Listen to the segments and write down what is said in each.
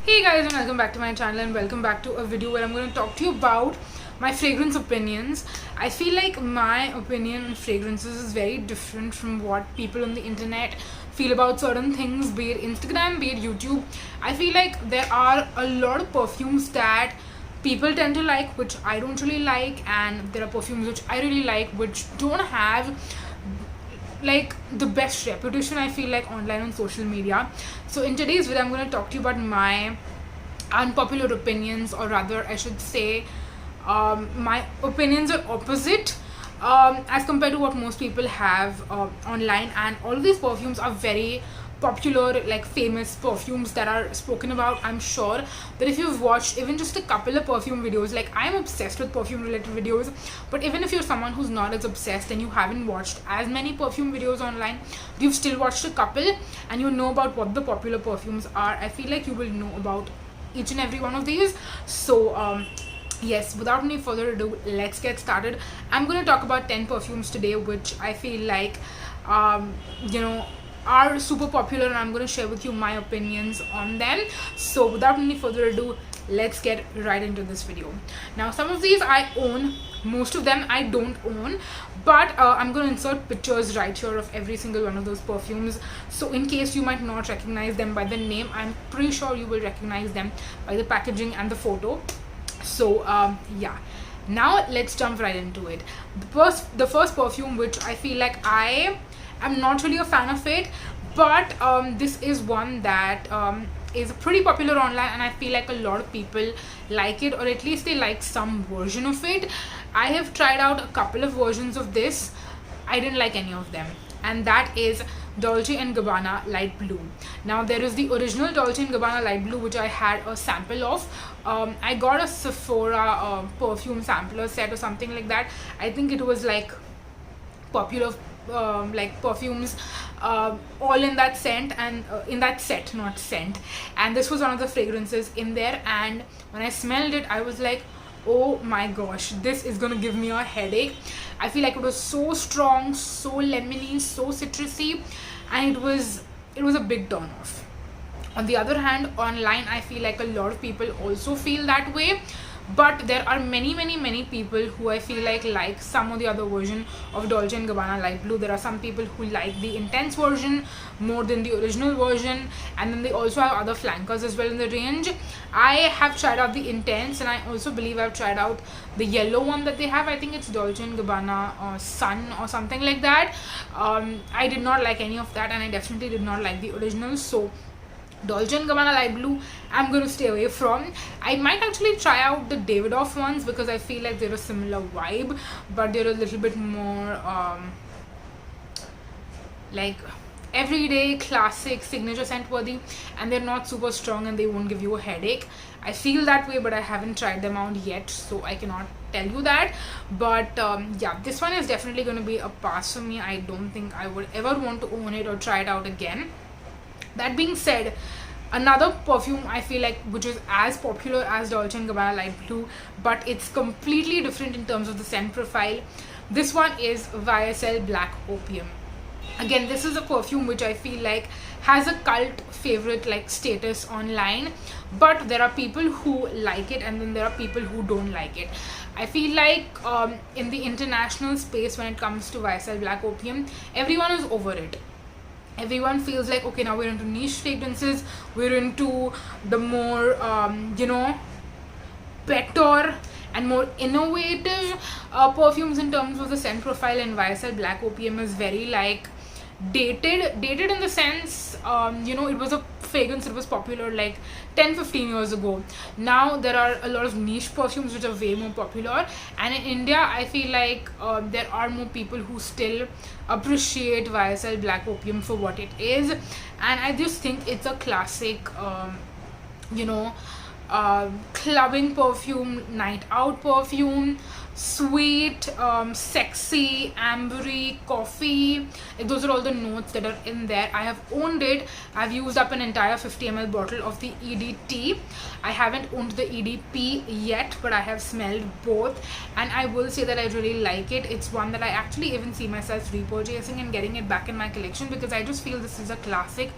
Hey guys, and welcome back to my channel and welcome back to a video where I'm going to talk to you about my fragrance opinions. I feel like my opinion on fragrances is very different from what people on the internet feel about certain things, be it Instagram, be it YouTube. I feel like there are a lot of perfumes that people tend to like which I don't really like, and there are perfumes which I really like which don't have like the best reputation, I feel like, online on social media. So in today's video I'm going to talk to you about my unpopular opinions, or rather I should say my opinions are opposite as compared to what most people have online. And all of these perfumes are very popular, like famous perfumes that are spoken about. I'm sure that if you've watched even just a couple of perfume videos, like I'm obsessed with perfume related videos, but even if you're someone who's not as obsessed and you haven't watched as many perfume videos online, you've still watched a couple and you know about what the popular perfumes are, I feel like you will know about each and every one of these. So yes, without any further ado, let's get started. I'm going to talk about 10 perfumes today which I feel like are super popular, and I'm going to share with you my opinions on them. So without any further ado, let's get right into this video. Now, some of these I own, most of them I don't own, but I'm going to insert pictures right here of every single one of those perfumes, so in case you might not recognize them by the name, I'm pretty sure you will recognize them by the packaging and the photo. So yeah, now let's jump right into it. The first perfume which I feel like I'm not really a fan of it, but this is one that is pretty popular online, and I feel like a lot of people like it, or at least they like some version of it. I have tried out a couple of versions of this. I didn't like any of them, and that is Dolce & Gabbana Light Blue. Now, there is the original Dolce & Gabbana Light Blue which I had a sample of. I got a Sephora perfume sampler set or something like that. I think it was like popular like perfumes all in that scent, and in that set, not scent, and this was one of the fragrances in there. And when I smelled it, I was like, oh my gosh, this is gonna give me a headache. I feel like it was so strong, so lemony, so citrusy, and it was a big turn off. On the other hand, online I feel like a lot of people also feel that way, but there are many people who I feel like some of the other version of Dolce & Gabbana Light Blue. There are some people who like the intense version more than the original version, and then they also have other flankers as well in the range. I have tried out the intense, and I also believe I've tried out the yellow one that they have. I think it's Dolce & Gabbana Sun or something like that. I did not like any of that, and I definitely did not like the original. So Dolce & Gabbana Light Blue I'm going to stay away from. I might actually try out the Davidoff ones because I feel like they're a similar vibe, but they're a little bit more like everyday, classic, signature scent worthy, and they're not super strong and they won't give you a headache. I feel that way, but I haven't tried them out yet, so I cannot tell you that. But yeah, this one is definitely going to be a pass for me. I don't think I would ever want to own it or try it out again. That being said, another perfume I feel like which is as popular as Dolce & Gabbana Light Blue, but it's completely different in terms of the scent profile. This one is YSL Black Opium. Again, this is a perfume which I feel like has a cult favorite like status online, but there are people who like it and then there are people who don't like it. I feel like in the international space, when it comes to YSL Black Opium, everyone is over it. Everyone feels like, okay, now we're into niche fragrances, we're into the more better and more innovative perfumes in terms of the scent profile, and YSL Black Opium is very like dated in the sense it was a fragrance that was popular like 10-15 years ago. Now there are a lot of niche perfumes which are way more popular, and in India I feel like there are more people who still appreciate YSL Black Opium for what it is, and I just think it's a classic clubbing perfume, night out perfume, sweet, sexy, ambery, coffee. Those are all the notes that are in there. I have owned it. I've used up an entire 50 ml bottle of the EDT. I haven't owned the EDP yet, but I have smelled both, and I will say that I really like it. It's one that I actually even see myself repurchasing and getting it back in my collection because I just feel this is a classic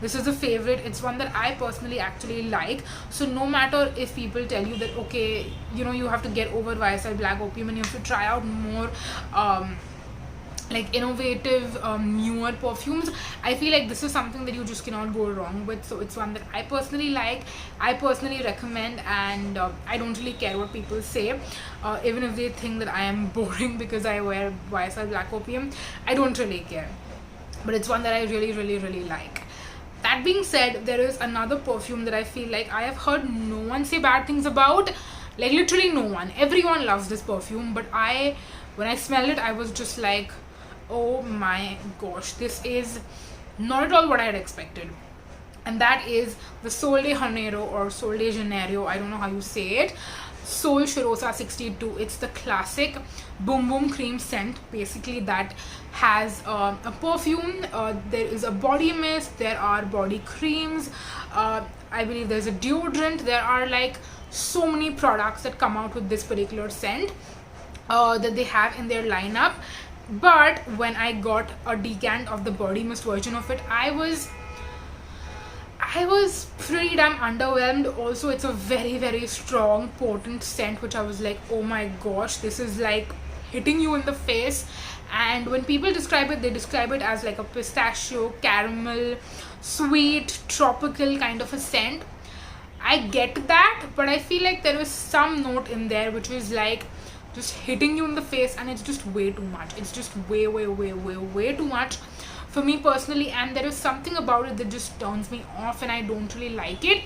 This is a favorite. It's one that I personally actually like. So no matter if people tell you that, okay, you know, you have to get over YSL Black Opium and you have to try out more like innovative newer perfumes, I feel like this is something that you just cannot go wrong with. So it's one that I personally like, I personally recommend, and I don't really care what people say, even if they think that I am boring because I wear YSL Black Opium. I don't really care, but it's one that I really like. That being said, there is another perfume that I feel like I have heard no one say bad things about, like literally no one. Everyone loves this perfume, but when I smelled it, I was just like, oh my gosh, this is not at all what I had expected. And that is the Sol de Janeiro, or Sol de Janeiro, I don't know how you say it, Sol Cherisa 62. It's the classic boom boom cream scent, basically, that has a perfume, there is a body mist, there are body creams, I believe there's a deodorant. There are like so many products that come out with this particular scent that they have in their lineup. But when I got a decant of the body mist version of it, I was pretty damn underwhelmed. Also, it's a very strong, potent scent, which I was like, oh my gosh, this is like hitting you in the face. And when people describe it, they describe it as like a pistachio, caramel, sweet, tropical kind of a scent. I get that, but I feel like there was some note in there which was like just hitting you in the face, and it's just way too much. It's just way too much for me personally, and there is something about it that just turns me off, and I don't really like it.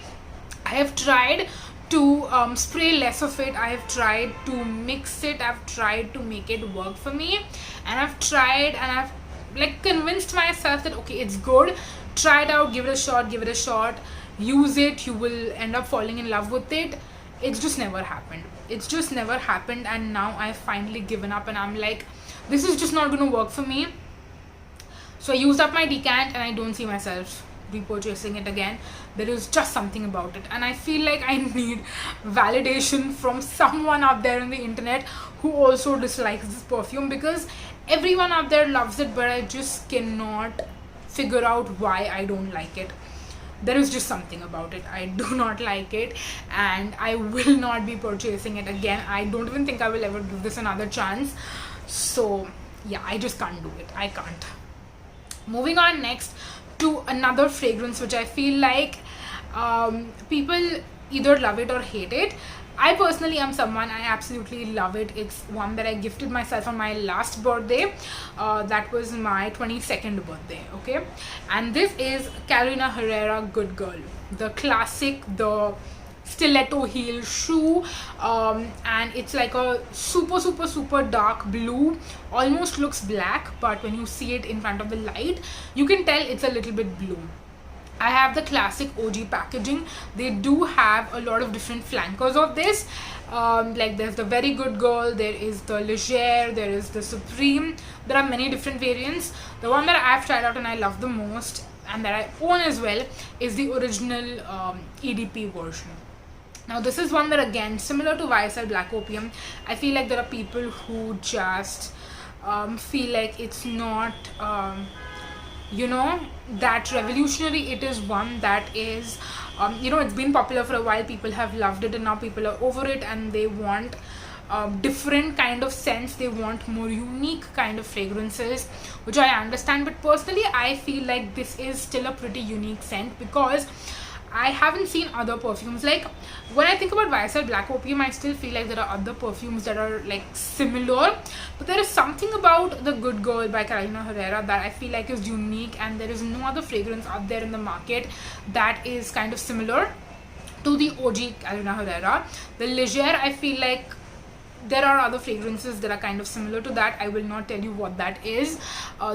I have tried to spray less of it, I have tried to mix it, I've tried to make it work for me, and I've tried and I've like convinced myself that okay, it's good, try it out, give it a shot, use it, you will end up falling in love with it. It's just never happened. And now I've finally given up, and I'm like, this is just not gonna work for me. So I used up my decant, and I don't see myself repurchasing it again. There is just something about it, and I feel like I need validation from someone out there on the internet who also dislikes this perfume, because everyone out there loves it, but I just cannot figure out why I don't like it. There is just something about it. I do not like it, and I will not be purchasing it again. I don't even think I will ever give this another chance. So yeah, I just can't do it. I can't. Moving on next to another fragrance which I feel like people either love it or hate it. I personally am someone, I absolutely love it. It's one that I gifted myself on my last birthday. That was my 22nd birthday, okay? And this is Carolina Herrera Good Girl. The classic, the stiletto heel shoe, and it's like a super dark blue, almost looks black, but when you see it in front of the light, you can tell it's a little bit blue. I have the classic OG packaging. They do have a lot of different flankers of this. Like there's the Very Good Girl, there is the Légère, there is the Supreme. There are many different variants. The one that I've tried out and I love the most, and that I own as well, is the original EDP version. Now this is one that, again, similar to YSL Black Opium, I feel like there are people who just feel like it's not you know, that revolutionary. It is one that is you know, it's been popular for a while, people have loved it, and now people are over it, and they want different kind of scents, they want more unique kind of fragrances, which I understand. But personally, I feel like this is still a pretty unique scent, because I haven't seen other perfumes. Like when I think about YSL Black Opium, I still feel like there are other perfumes that are like similar, but there is something about the Good Girl by Carolina Herrera that I feel like is unique, and there is no other fragrance out there in the market that is kind of similar to the OG Carolina Herrera. The Légère, I feel like there are other fragrances that are kind of similar to that. I will not tell you what that is.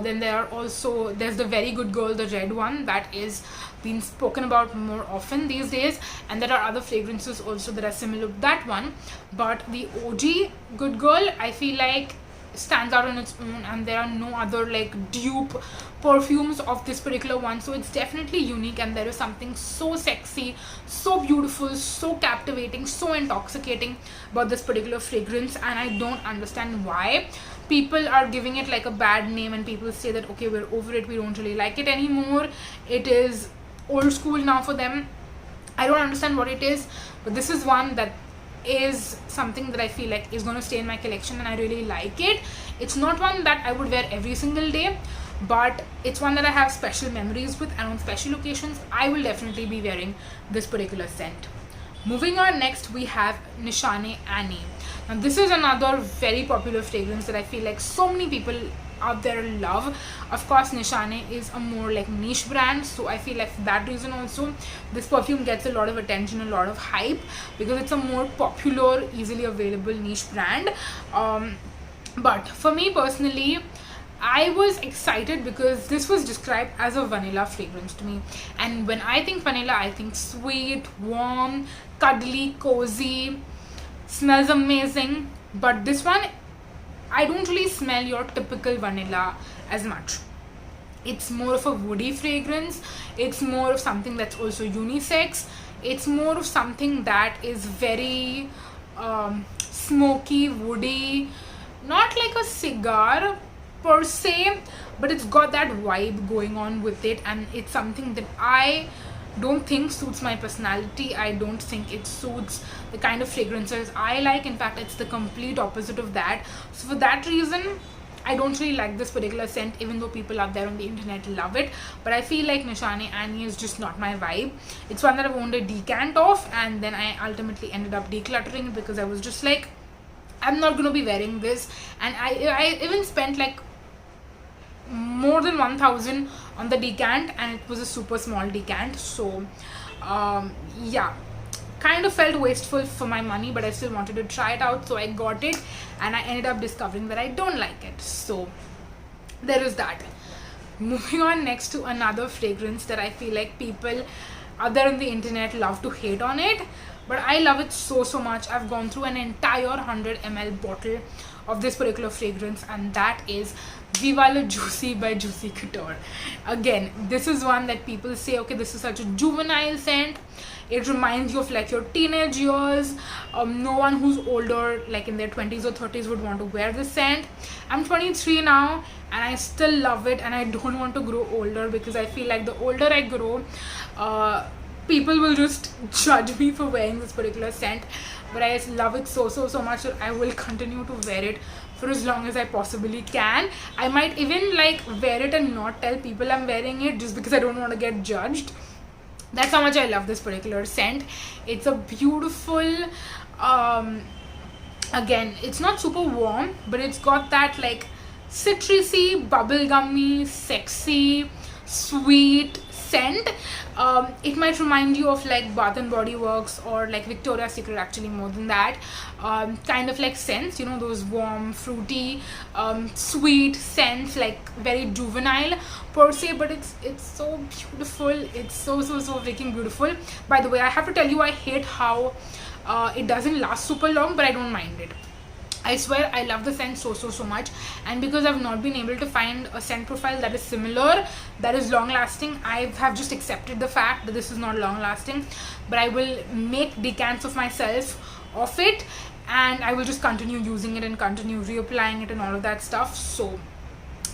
Then there's the Very Good Girl, the red one, that is being spoken about more often these days, and there are other fragrances also that are similar to that one. But the OG Good Girl, I feel like, stands out on its own, and there are no other like dupe perfumes of this particular one. So it's definitely unique, and there is something so sexy, so beautiful, so captivating, so intoxicating about this particular fragrance. And I don't understand why people are giving it like a bad name, and people say that okay, we're over it, we don't really like it anymore. It is old school now for them. I don't understand what it is, but this is one that is something that I feel like is going to stay in my collection, and I really like it. It's not one that I would wear every single day, but it's one that I have special memories with, and on special occasions I will definitely be wearing this particular scent. Moving on, next we have Nishane Ani. Now this is another very popular fragrance that I feel like so many people out there love. Of course, Nishane is a more like niche brand, so I feel like for that reason also this perfume gets a lot of attention, a lot of hype, because it's a more popular, easily available niche brand. But for me personally, I was excited because this was described as a vanilla fragrance to me, and when I think vanilla, I think sweet, warm, cuddly, cozy, smells amazing. But this one, I don't really smell your typical vanilla as much. It's more of a woody fragrance. It's more of something that's also unisex. It's more of something that is very smoky, woody, not like a cigar per se, but it's got that vibe going on with it, and it's something that I don't think suits my personality. I don't think it suits the kind of fragrances I like. In fact, it's the complete opposite of that. So for that reason, I don't really like this particular scent, even though people out there on the internet love it. But I feel like Nishane Ani is just not my vibe. It's one that I've owned a decant of, and then I ultimately ended up decluttering it because I was just like, I'm not gonna be wearing this. And I even spent like more than 1,000 on the decant, and it was a super small decant. So yeah, kind of felt wasteful for my money, but I still wanted to try it out, so I got it, and I ended up discovering that I don't like it. So there is that. Moving on next to another fragrance that I feel like people out there on the internet love to hate on it, but I love it so much. I've gone through an entire 100 ml bottle of this particular fragrance, and that is Viva Le Juicy by Juicy Couture. Again, this is one that people say, okay, this is such a juvenile scent. It reminds you of like your teenage years. No one who's older, like in their 20s or 30s, would want to wear this scent. I'm 23 now, and I still love it, and I don't want to grow older, because I feel like the older I grow, people will just judge me for wearing this particular scent. But I just love it so much that I will continue to wear it for as long as I possibly can. I might even like wear it and not tell people I'm wearing it, just because I don't want to get judged. That's how much I love this particular scent. It's a beautiful, again, it's not super warm, but it's got that like citrusy, bubblegummy, sexy, sweet scent. It might remind you of like Bath and Body Works or like Victoria's Secret, actually more than that, kind of like scents, you know, those warm, fruity, sweet scents, like very juvenile per se, but it's so beautiful. It's so freaking beautiful. By the way, I have to tell you, I hate how it doesn't last super long, but I don't mind it. I swear I love the scent so much, and because I've not been able to find a scent profile that is similar, that is long lasting, I have just accepted the fact that this is not long lasting. But I will make decants of myself of it, and I will just continue using it and continue reapplying it and all of that stuff. So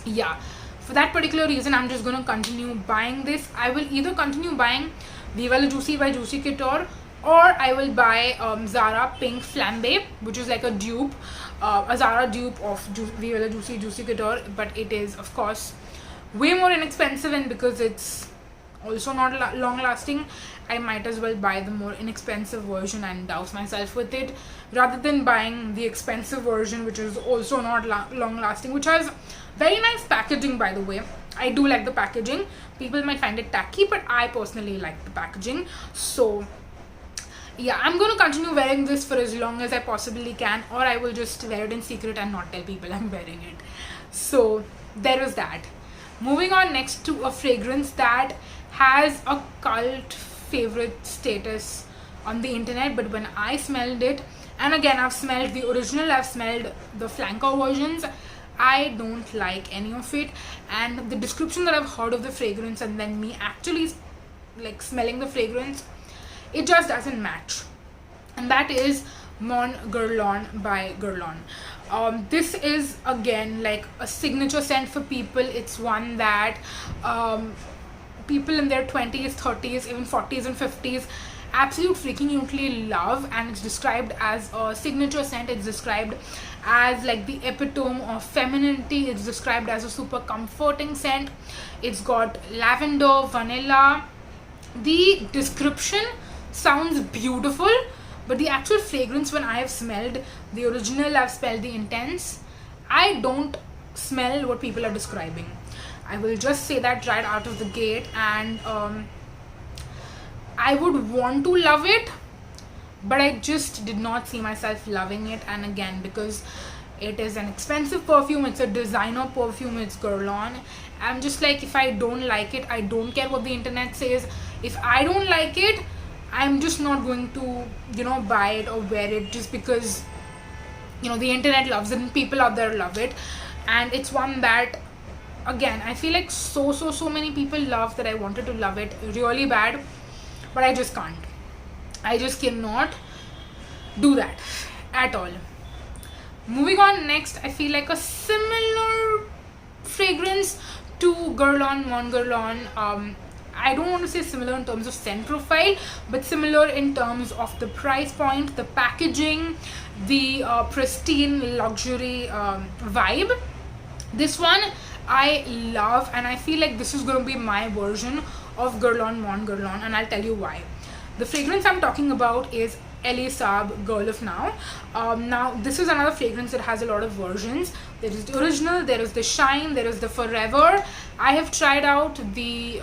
yeah, for that particular reason, I'm just going to continue buying this. I will either continue buying Viva Le Juicy by Juicy Couture, or I will buy Zara Pink Flambe, which is like a dupe, a Zara dupe of Viva Le Juicy Juicy Couture, but it is of course way more inexpensive, and because it's also not long lasting, I might as well buy the more inexpensive version and douse myself with it, rather than buying the expensive version, which is also not long lasting, which has very nice packaging, by the way. I do like the packaging. People might find it tacky, but I personally like the packaging. So yeah, I'm going to continue wearing this for as long as I possibly can, or I will just wear it in secret and not tell people I'm wearing it. So there is that. Moving on next to a fragrance that has a cult favorite status on the internet, but when I smelled it, and again, I've smelled the original, I've smelled the flanker versions, I don't like any of it. And the description that I've heard of the fragrance and then me actually like smelling the fragrance, it just doesn't match. And that is Mon Guerlain by Guerlain. This is again like a signature scent for people. It's one that people in their 20s, 30s, even 40s and 50s absolute freaking uniquely love, and it's described as a signature scent. It's described as like the epitome of femininity. It's described as a super comforting scent. It's got lavender, vanilla. The description sounds beautiful, but the actual fragrance, when I have smelled the original, I've smelled the intense, I don't smell what people are describing. I will just say that right out of the gate. And I would want to love it, but I just did not see myself loving it. And again, because it is an expensive perfume, it's a designer perfume, it's Guerlain, I'm just like, if I don't like it, I don't care what the internet says. If I don't like it, I'm just not going to, you know, buy it or wear it just because, you know, the internet loves it and people out there love it. And it's one that, again, I feel like so many people love, that I wanted to love it really bad, but I just can't. I just cannot do that at all. Moving on, next, I feel like a similar fragrance to Guerlain Mon Guerlain. I don't want to say similar in terms of scent profile, but similar in terms of the price point, the packaging, the pristine luxury vibe. This one I love, and I feel like this is going to be my version of Guerlain Mon Guerlain, and I'll tell you why. The fragrance I'm talking about is Ellie Saab Girl of Now. Now this is another fragrance that has a lot of versions. There is the original, there is the Shine, there is the Forever. I have tried out the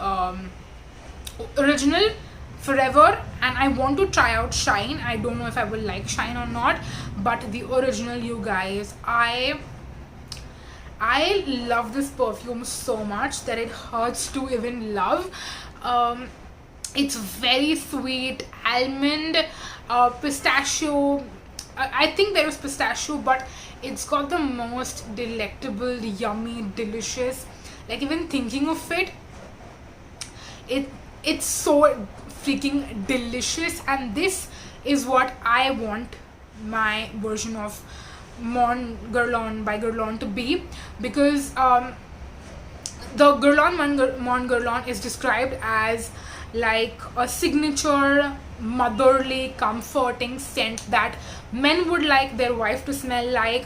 original, Forever, and I want to try out Shine. I don't know if I will like Shine or not, but the original, you guys, I love this perfume so much that it hurts to even love. It's very sweet, almond, pistachio. I think there is pistachio, but it's got the most delectable, yummy, delicious, like even thinking of it, it's so freaking delicious. And this is what I want my version of Mon Guerlain by Guerlain to be, because the Guerlain Mon Guerlain is described as like a signature motherly comforting scent that men would like their wife to smell like,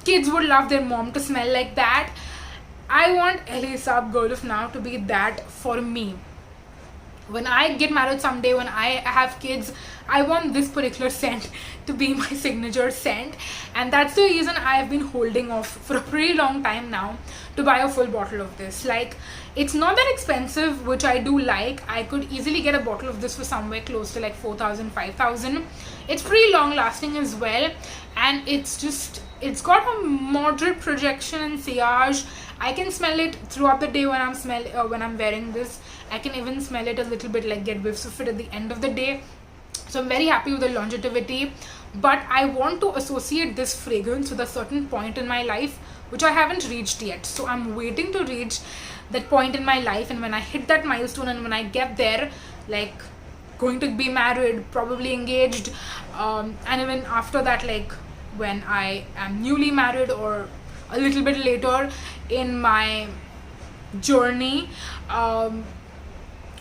kids would love their mom to smell like that. I want Ellie Saab Girl of Now to be that for me. When I get married someday, when I have kids, I want this particular scent to be my signature scent. And that's the reason I have been holding off for a pretty long time now to buy a full bottle of this. Like, it's not that expensive, which I do like. I could easily get a bottle of this for somewhere close to like 4,000, 5,000. It's pretty long lasting as well, and it's got a moderate projection and sillage. I can smell it throughout the day when I'm wearing this. I can even smell it a little bit, like get whiffs of it at the end of the day. So I'm very happy with the longevity, but I want to associate this fragrance with a certain point in my life which I haven't reached yet. So I'm waiting to reach that point in my life, and when I hit that milestone and when I get there, like going to be married, probably engaged, and even after that, like when I am newly married or a little bit later in my journey,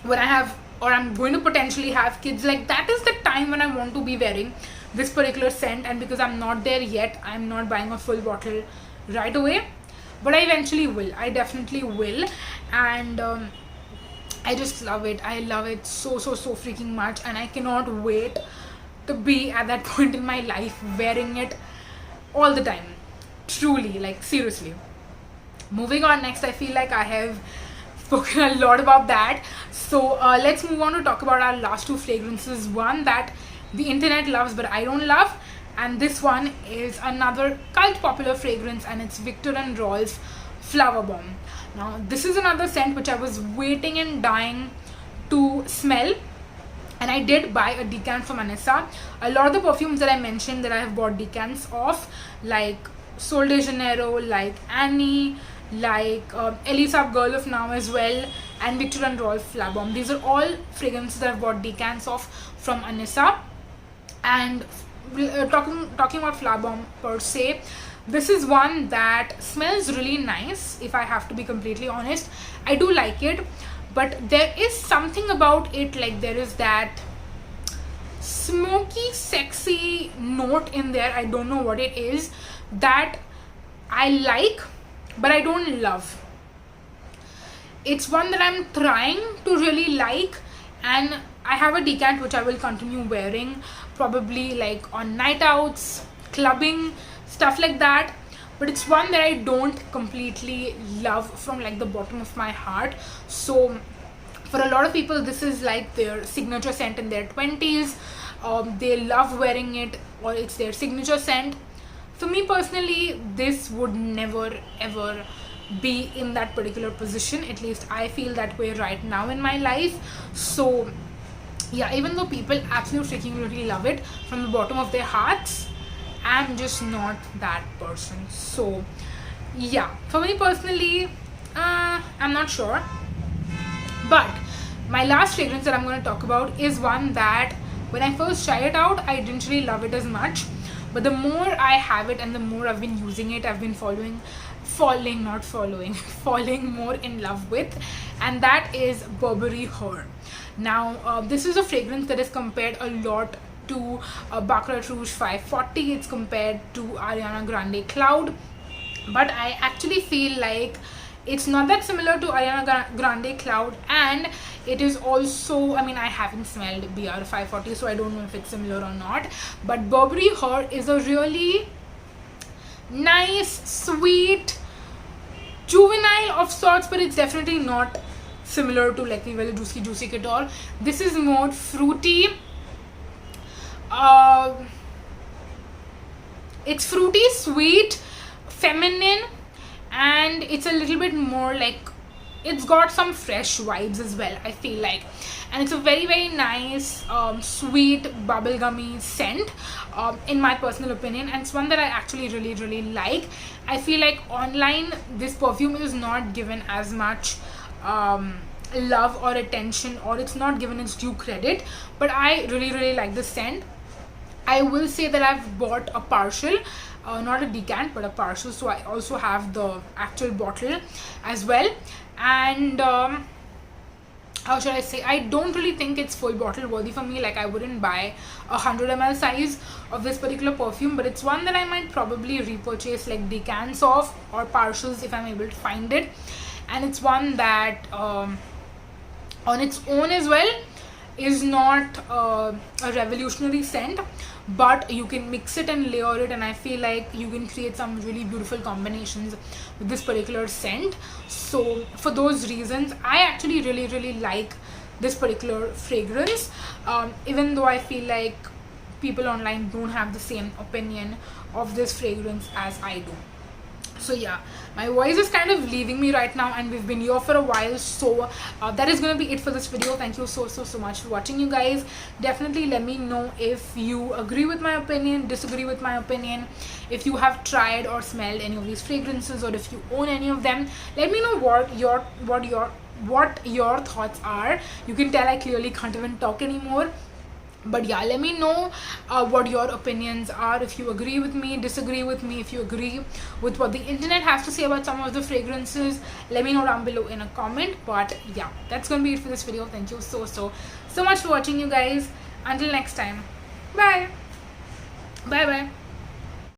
when I have, or I'm going to potentially have kids, like that is the time when I want to be wearing this particular scent. And because I'm not there yet, I'm not buying a full bottle right away, but I eventually will. I definitely will. And I just love it. I love it so freaking much, and I cannot wait to be at that point in my life wearing it all the time. Truly, like seriously. Moving on, next, I feel like I have spoken a lot about that, so let's move on to talk about our last two fragrances. One that the internet loves but I don't love, and this one is another cult popular fragrance, and it's Viktor and Rolf Flower Bomb. Now this is another scent which I was waiting and dying to smell, and I did buy a decant from Anissa. A lot of the perfumes that I mentioned that I have bought decants of, like Sol de Janeiro, like Annie, like Ellie Saab Girl of Now as well, and Viktor and Rolf Flower Bomb. These are all fragrances that I've bought decants of from Anissa. And talking about Flower Bomb per se, this is one that smells really nice, if I have to be completely honest. I do like it, but there is something about it, like there is that smoky sexy note in there. I don't know what it is that I like, but I don't love. It's one that I'm trying to really like, and I have a decant which I will continue wearing, probably like on night outs, clubbing, stuff like that. But it's one that I don't completely love from like the bottom of my heart. So for a lot of people, this is like their signature scent in their 20s. They love wearing it, or it's their signature scent. For me personally, this would never ever be in that particular position. At least I feel that way right now in my life. So yeah, even though people absolutely freaking really love it from the bottom of their hearts, I'm just not that person. So yeah, for me personally, I'm not sure. But my last fragrance that I'm going to talk about is one that when I first tried it out, I didn't really love it as much, but the more I have it and the more I've been using it, I've been falling more in love with, and that is Burberry Her. Now this is a fragrance that is compared a lot to Baccarat Rouge 540. It's compared to Ariana Grande Cloud, but I actually feel like it's not that similar to Ariana Grande Cloud, and it is also, I mean, I haven't smelled BR 540, so I don't know if it's similar or not, but Burberry Her is a really nice, sweet, juvenile of sorts, but it's definitely not similar to like Viva Juicy Couture. This is more fruity. It's fruity, sweet, feminine, and it's a little bit more like, it's got some fresh vibes as well, I feel like. And it's a very very nice sweet bubblegummy scent, in my personal opinion, and it's one that I actually really like. I feel like online this perfume is not given as much love or attention, or it's not given its due credit, but I really like the scent. I will say that I've bought a partial, not a decant but a partial, so I also have the actual bottle as well. And how should I say, I don't really think it's full bottle worthy for me. Like, I wouldn't buy a 100 ml size of this particular perfume, but it's one that I might probably repurchase like decants of, or partials if I'm able to find it. And it's one that on its own as well is not a revolutionary scent, but you can mix it and layer it, and I feel like you can create some really beautiful combinations with this particular scent. So for those reasons, I actually really like this particular fragrance, even though I feel like people online don't have the same opinion of this fragrance as I do. So yeah, my voice is kind of leaving me right now, and we've been here for a while. So that is going to be it for this video. Thank you so much for watching, you guys. Definitely let me know if you agree with my opinion, disagree with my opinion, if you have tried or smelled any of these fragrances, or if you own any of them. Let me know what your thoughts are. You can tell I clearly can't even talk anymore. But yeah, let me know what your opinions are, if you agree with me, disagree with me, if you agree with what the internet has to say about some of the fragrances. Let me know down below in a comment. But yeah, that's gonna be it for this video. Thank you so much for watching, you guys. Until next time, bye bye.